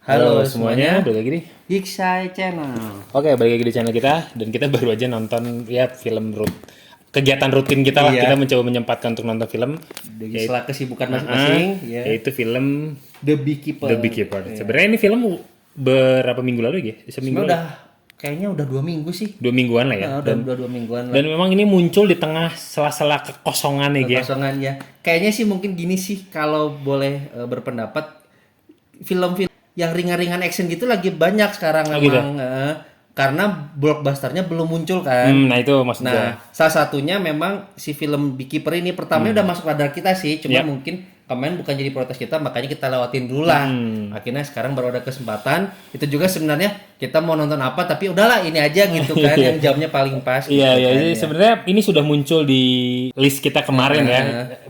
Halo semuanya, balik lagi di Giksai Channel. Oke, balik lagi di channel kita. Dan kita baru aja nonton ya film kegiatan rutin kita lah. Iya. Kita mencoba menyempatkan untuk nonton film Setelah kesibukan masing-masing, ya. yaitu film The Beekeeper. The Beekeeper. Sebenarnya ini film berapa minggu lalu ya? Seminggu lalu? Kayaknya udah 2 minggu sih. 2 mingguan lah ya. Udah 2 mingguan lah. Dan memang ini muncul di tengah sela-sela kekosongan ya. Kekosongan ya. Kayaknya sih mungkin gini sih, kalau boleh berpendapat, film-film yang ringan-ringan action gitu lagi banyak sekarang memang. Gitu? Karena blockbusternya belum muncul kan. Nah itu maksudnya. Nah, salah satunya memang si film Beekeeper ini pertamanya udah masuk radar kita sih, cuma mungkin kemarin bukan jadi prioritas kita, makanya kita lewatin dulu lah. Akhirnya sekarang baru ada kesempatan. Itu juga sebenarnya kita mau nonton apa, tapi udahlah ini aja gitu kan, yang jamnya paling pas. Iya, gitu iya. kan, Jadi sebenarnya ini sudah muncul di list kita kemarin ya.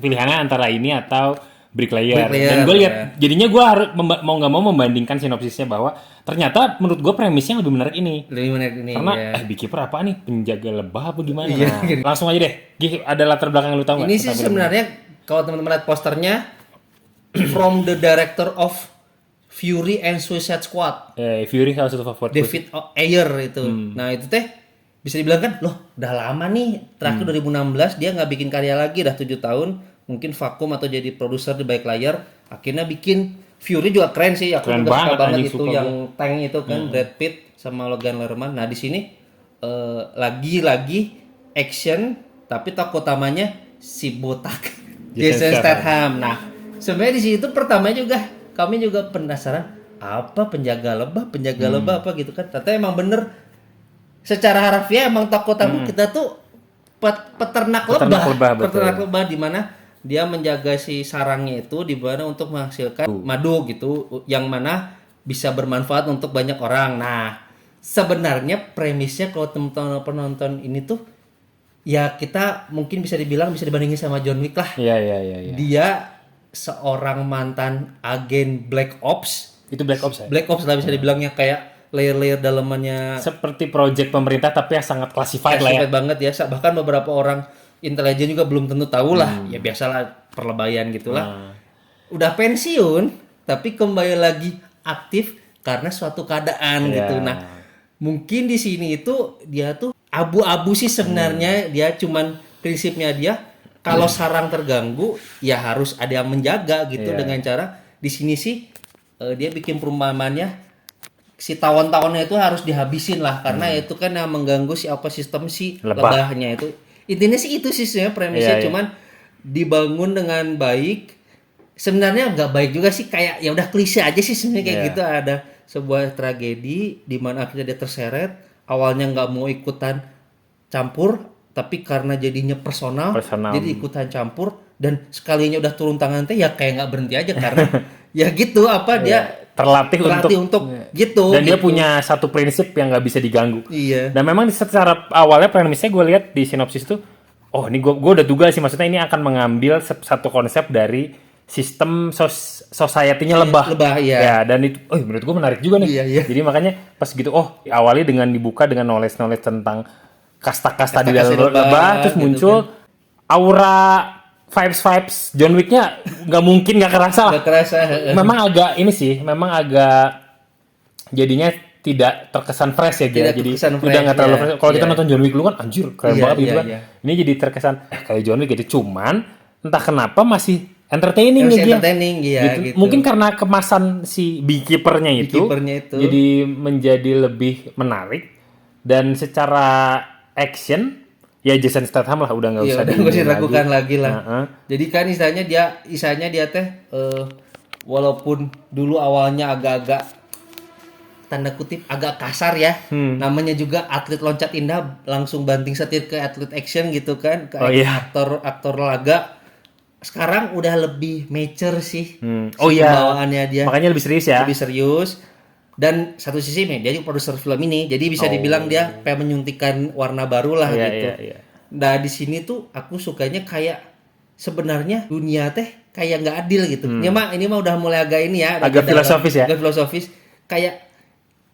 Pilihannya antara ini atau Bricklayer. Dan gue lihat, jadinya gue harus mau nggak mau membandingkan sinopsisnya bahwa ternyata menurut gue premisnya lebih menarik ini. Lebih menarik ini. Karena ya. Beekeeper apa nih? Penjaga lebah apa gimana? Nah, langsung aja deh. Gih, ada latar belakang yang lu tahu nggak? Ini sih sebenarnya kalau teman-teman lihat posternya, from the director of Fury and Suicide Squad. Fury salah satu favorit. David Ayer itu. Nah itu teh bisa dibilang kan, loh udah lama nih, terakhir 2016 dia nggak bikin karya lagi, udah 7 tahun, mungkin vakum atau jadi produser di balik layar, akhirnya bikin Fury juga keren sih, aku keren juga suka banget itu suka yang tank itu kan, Brad Pitt sama Logan Lerman. Nah di sini lagi action, tapi tokoh utamanya si botak Jason Statham. Nah sebenarnya di situ pertama juga kami juga penasaran, apa penjaga lebah apa gitu kan, ternyata emang bener secara harfiah emang tokoh tamu kita tuh peternak lebah di mana dia menjaga si sarangnya itu di mana untuk menghasilkan madu gitu, yang mana bisa bermanfaat untuk banyak orang. Nah sebenarnya premisnya kalau teman-teman penonton ini tuh ya, kita mungkin bisa dibandingin sama John Wick lah. Iya. Dia seorang mantan agen Black Ops. Itu Black Ops ya? Black Ops lah bisa dibilangnya, kayak layer-layer dalamannya seperti project pemerintah tapi yang sangat classified lah ya. banget ya. Bahkan beberapa orang intelijen juga belum tentu tahu lah. Ya biasalah perlebayan gitulah. Udah pensiun tapi kembali lagi aktif karena suatu keadaan gitu. Nah, mungkin di sini itu dia tuh abu-abu sih sebenarnya. Dia cuman prinsipnya dia kalau sarang terganggu ya harus ada yang menjaga gitu, dengan cara di sini sih dia bikin perumpamannya si tawon-tawonnya itu harus dihabisin lah, karena itu kan yang mengganggu si ekosistem si lebahnya itu. Intinya sih itu sih sebenarnya premisnya, cuman dibangun dengan baik. Sebenarnya nggak baik juga sih, kayak ya udah klise aja sih sebenarnya kayak gitu. Ada sebuah tragedi di mana akhirnya dia terseret, awalnya nggak mau ikutan campur, tapi karena jadinya personal. Jadi ikutan campur, dan sekalinya udah turun tangan teh ya kayak nggak berhenti aja karena ya gitu dia terlatih untuk gitu. Dan dia punya satu prinsip yang nggak bisa diganggu. Iya. Dan memang secara awalnya premisnya gue lihat di sinopsis tuh, oh ini gue udah duga sih, maksudnya ini akan mengambil satu konsep dari sistem society-nya lebah. Ya, dan itu menurut gue menarik juga nih. Iya. Jadi makanya pas gitu, awalnya dengan dibuka dengan knowledge tentang kasta-kasta di dalam lebah, terus muncul kan aura vibes John Wick-nya nggak mungkin nggak kerasa lah. Memang agak jadinya tidak terkesan fresh ya, jadi udah nggak terlalu fresh. Kalau kita nonton John Wick dulu kan anjir keren banget gitu kan. Ini jadi terkesan kayak John Wick gitu, cuman entah kenapa masih entertaining gitu. Mungkin karena kemasan si Beekeeper-nya itu jadi menjadi lebih menarik, dan secara action ya Jason Statham lah, udah nggak usah diragukan lagi lah. Jadi kan istilahnya dia teh walaupun dulu awalnya agak-agak tanda kutip agak kasar ya, namanya juga atlet loncat indah, langsung banting setir ke atlet action gitu kan, ke aktor laga. Sekarang udah lebih mature sih pembawaannya dia, makanya lebih serius. Dan satu sisi dia juga produser film ini, jadi bisa dibilang dia kayak menyuntikkan warna baru lah gitu. Nah di sini tuh aku sukanya kayak sebenarnya dunia teh kayak nggak adil gitu. Ini mah udah mulai agak ini ya, agak filosofis ya. Agak filosofis, kayak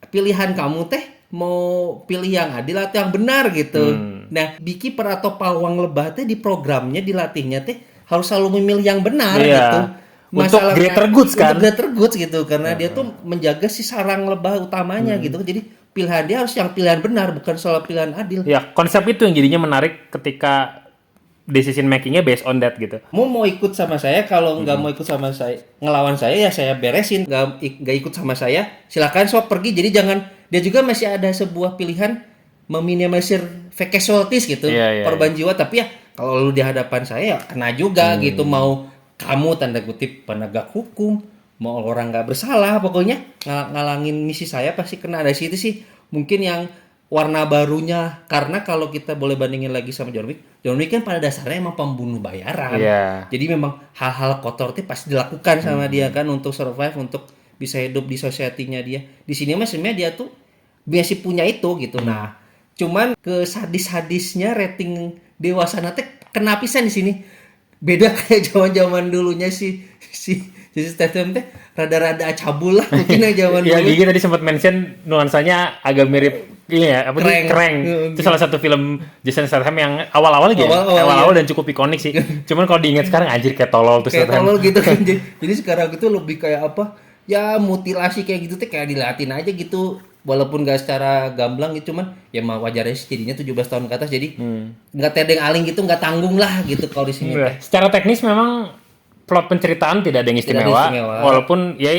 pilihan kamu teh mau pilih yang adil atau yang benar gitu. Nah Beekeeper atau pawang lebah teh di programnya, dilatihnya teh harus selalu memilih yang benar gitu. untuk greater goods kan. Untuk greater goods gitu, karena dia tuh menjaga si sarang lebah utamanya gitu. Jadi pilihan dia harus yang pilihan benar, bukan soal pilihan adil. Ya, konsep itu yang jadinya menarik ketika decision makingnya based on that gitu. Mau ikut sama saya, kalau nggak mau ikut sama saya, ngelawan saya ya saya beresin. Nggak ikut sama saya, silakan swap pergi. Jadi jangan, dia juga masih ada sebuah pilihan meminimalisir fake casualties gitu, korban jiwa. Tapi ya kalau lu di hadapan saya ya kena juga gitu. Mau kamu tanda kutip penegak hukum, mau orang nggak bersalah, pokoknya ngalangin misi saya pasti kena. Dari situ sih mungkin yang warna barunya, karena kalau kita boleh bandingin lagi sama John Wick kan pada dasarnya emang pembunuh bayaran. Jadi memang hal-hal kotor itu pasti dilakukan sama dia kan untuk survive, untuk bisa hidup di society-nya dia. Di sini mah sebenarnya dia tuh masih punya itu gitu. Nah, cuman ke sadis-sadisnya rating dewasa nanti kena pisan di sini. Beda kayak zaman-zaman dulunya si Statham teh rada-rada cabul lah mungkin zaman dulu. Ya Gigi tadi sempat mention nuansanya agak mirip ini ya, apa sih, Crank. Itu salah satu film Jason Statham yang awal-awal gitu. Awal-awal dan cukup ikonik sih. Cuman kalau diingat sekarang anjir kayak tolol tuh kayak Statham. Tolol gitu kan. Jadi sekarang itu lebih kayak apa? Ya mutilasi kayak gitu teh kayak dilatin aja gitu. Walaupun gak secara gamblang gitu, cuman ya mah wajarnya sih jadinya 17 tahun ke atas, jadi nggak tedeng aling gitu, nggak tanggung lah gitu kalau di sini. Secara teknis memang plot penceritaan tidak ada yang istimewa. Walaupun ya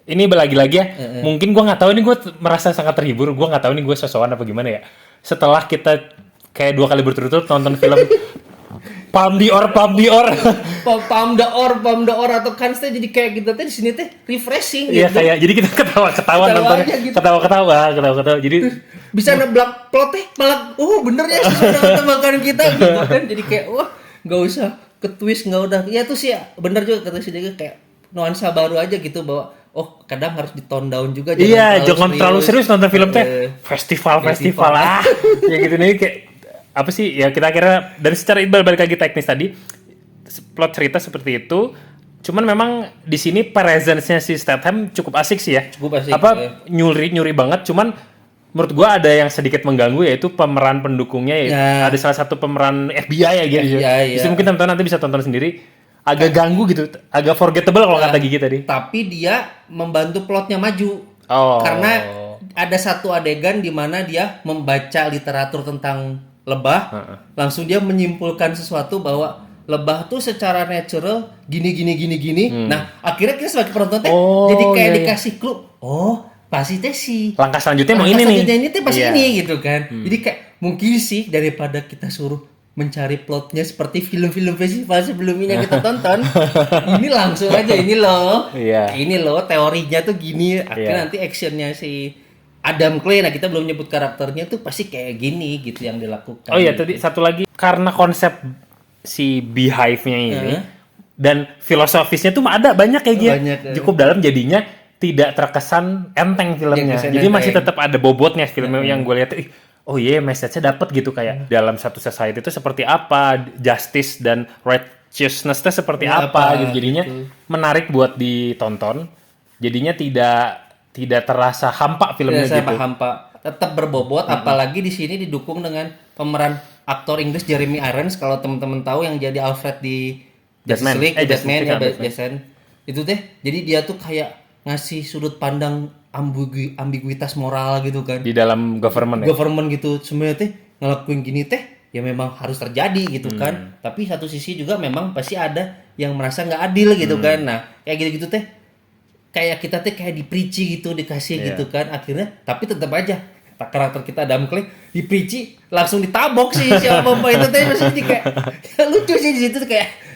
ini lagi-lagi ya, mungkin gue nggak tahu, ini gue merasa sangat terhibur, gue nggak tahu ini gue sosokan apa gimana ya. Setelah kita kayak 2 kali berturut-turut nonton film Palme d'Or atau Cannes teh, jadi kayak gitu teh di sini teh refreshing gitu. Iya kayak jadi kita ketawa nonton gitu. ketawa. Jadi bisa neblak plot teh malah bener ya sesuai tebakan kita gitu kan. Jadi kayak enggak usah ke twist, enggak udah. Ya tuh sih bener juga kata si Dega, kayak nuansa baru aja gitu bahwa kadang harus di tone down juga, jangan terlalu serius nonton film teh. Festival lah. Ya gitu nih kayak apa sih ya, kita kira dari secara balik lagi teknis tadi plot cerita seperti itu, cuman memang di sini presence-nya si Statham cukup asik sih ya, nyuri banget. Cuman menurut gua ada yang sedikit mengganggu, yaitu pemeran pendukungnya ada salah satu pemeran FBI ya gitu. Jadi mungkin teman-teman nanti bisa tonton sendiri, agak ganggu gitu, agak forgettable kalau kata Gigi tadi. Tapi dia membantu plotnya maju karena ada satu adegan di mana dia membaca literatur tentang lebah, langsung dia menyimpulkan sesuatu bahwa lebah tuh secara natural gini. Nah, akhirnya kita sebagai penonton jadi kayak dikasih clue. Pasti teh sih. Langkah selanjutnya emang ini nih. Ini teh pasti ini gitu kan. Jadi kayak mungkin sih daripada kita suruh mencari plotnya seperti film-film festival sebelumnya yang kita tonton, ini langsung aja ini loh teorinya tuh gini. Akhirnya nanti actionnya si Adam Clay, nah kita belum nyebut karakternya tuh pasti kayak gini gitu yang dilakukan. Tadi satu lagi, karena konsep si Beehive-nya ini dan filosofisnya tuh ada banyak kayak gitu. Cukup dalam, jadinya tidak terkesan enteng filmnya. Jadi masih tetap ada bobotnya filmnya yang gue lihat. Message-nya dapet gitu, kayak dalam satu society itu seperti apa, justice dan righteousness-nya seperti apa gitu. Jadinya menarik buat ditonton. Jadinya tidak terasa hampa filmnya gitu. Hampa, tetap berbobot. Apalagi di sini didukung dengan pemeran aktor Inggris Jeremy Irons, kalau teman-teman tahu yang jadi Alfred di Justice League, Jason itu teh. Jadi dia tuh kayak ngasih sudut pandang ambiguitas moral gitu kan di dalam government gitu. Sebenarnya teh ngelakuin gini teh ya memang harus terjadi gitu kan. Tapi satu sisi juga memang pasti ada yang merasa nggak adil gitu kan. Nah kayak gitu teh kayak kita teh kayak di-preachy gitu, dikasih gitu kan. Akhirnya tapi tetap aja karakter kita Adam Clay di-preachy langsung ditabok sih siapa itu teh. Maksudnya kayak lucu sih di situ kayak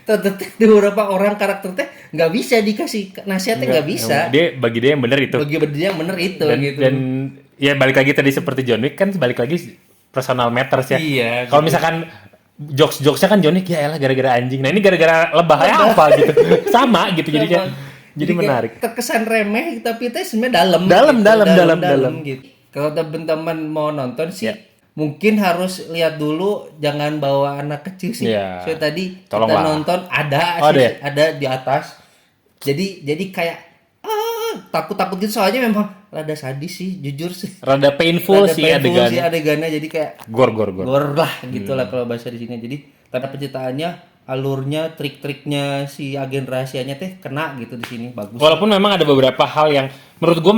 di beberapa orang karakter teh nggak bisa dikasih nasihatnya, nggak bisa. Bagi dia yang benar itu. Dan ya balik lagi tadi seperti John Wick kan, balik lagi personal matters ya. Kalau misalkan jokes-jokesnya kan John Wick ya elah gara-gara anjing. Nah ini gara-gara lebah apa gitu. Sama gitu jadinya. Jadi menarik. Terkesan remeh tapi itu sebenarnya dalam gitu. Kalau teman-teman mau nonton sih mungkin harus lihat dulu, jangan bawa anak kecil sih. So tadi kita nonton ada di atas. Jadi kayak takut gitu, soalnya memang rada sadis sih, jujur sih. Rada painful sih adegannya. Jadi kayak gor lah gitulah kalau bahasa di sini. Jadi karena penceritaannya alurnya, trik-triknya si agen rahasianya teh kena gitu di sini, bagus. Walaupun memang ada beberapa hal yang menurut gue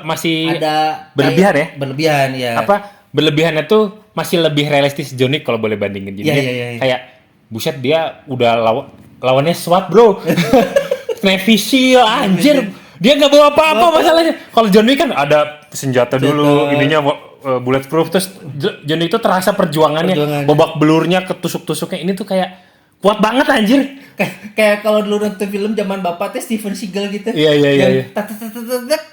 masih Ada berlebihan kayak ya. berlebihan ya. Apa berlebihannya tuh masih lebih realistis John Wick kalau boleh bandingin. Jadi Iya, iya. kayak buset dia udah lawannya SWAT bro. Navy Seal anjir. Dia nggak bawa apa-apa masalahnya. Kalau John Wick kan ada senjata dulu, ininya bulletproof, terus John Wick itu terasa perjuangannya, babak belurnya, ketusuk-tusuknya ini tuh kayak kuat banget anjir. Kayak kalau dulu nonton film zaman bapak teh Steven Seagal gitu. Iya. Yang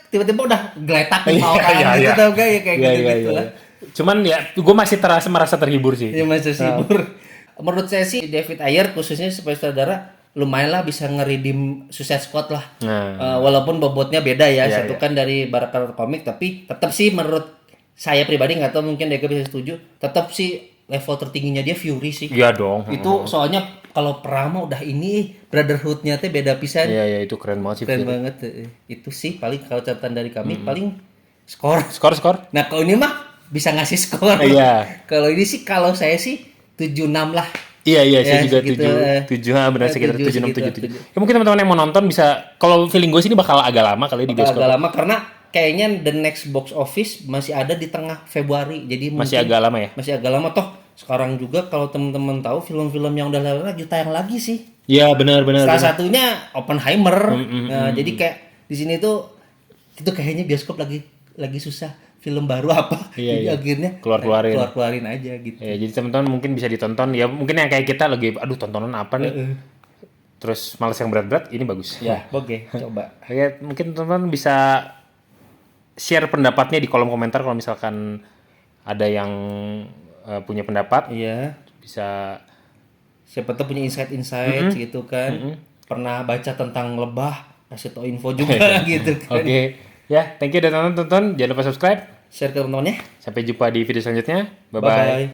tiba-tiba udah geletak lima orang gitu tau gak ya kayak gitu lah. Cuman ya gue masih merasa terhibur sih. Ya masih sibur. Menurut saya sih David Ayer khususnya sebagai saudara lumayan lah bisa ngeridim Suicide Squad lah. Walaupun bobotnya beda ya, satu kan dari Barker Comic, tapi tetap sih menurut saya pribadi, nggak tahu mungkin Deka bisa setuju, tetap sih level tertingginya dia Fury sih. Iya dong. Itu soalnya kalau perang mah udah ini Brotherhood-nya teh beda pisan. Iya itu keren banget sih. Keren banget. Itu sih paling kalau catatan dari kami paling skor. Nah kalau ini mah bisa ngasih skor. Iya. Kalau ini sih kalau saya sih 7-6 lah. Iya, saya Ya, juga segitu, 7 benar sekitar 7 6 segitu, 7. Ya mungkin teman-teman yang mau nonton bisa, kalau feeling gue sih ini bakal agak lama kali di bioskop. Agak lama karena kayaknya the next box office masih ada di tengah Februari. Jadi Masih mungkin agak lama ya? Masih agak lama toh. Sekarang juga kalau teman-teman tahu film-film yang udah lagi tayang lagi sih. Iya, benar. Salah satunya Oppenheimer. Nah, jadi kayak di sini tuh itu kayaknya bioskop lagi susah film baru apa. Jadi akhirnya keluarin aja gitu. Ya, jadi teman-teman mungkin bisa ditonton. Ya mungkin yang kayak kita lagi aduh tontonan apa nih. Terus males yang berat-berat, ini bagus. Ya, oke, coba. Ya, mungkin teman-teman bisa share pendapatnya di kolom komentar kalau misalkan ada yang punya pendapat. Iya. Bisa Siapa tuh punya insight gitu kan. Pernah baca tentang lebah, kasih tau info juga gitu kan. Oke. Ya, thank you udah tonton. Jangan lupa subscribe. Share ke teman-temannya. Sampai jumpa di video selanjutnya. Bye-bye. Bye.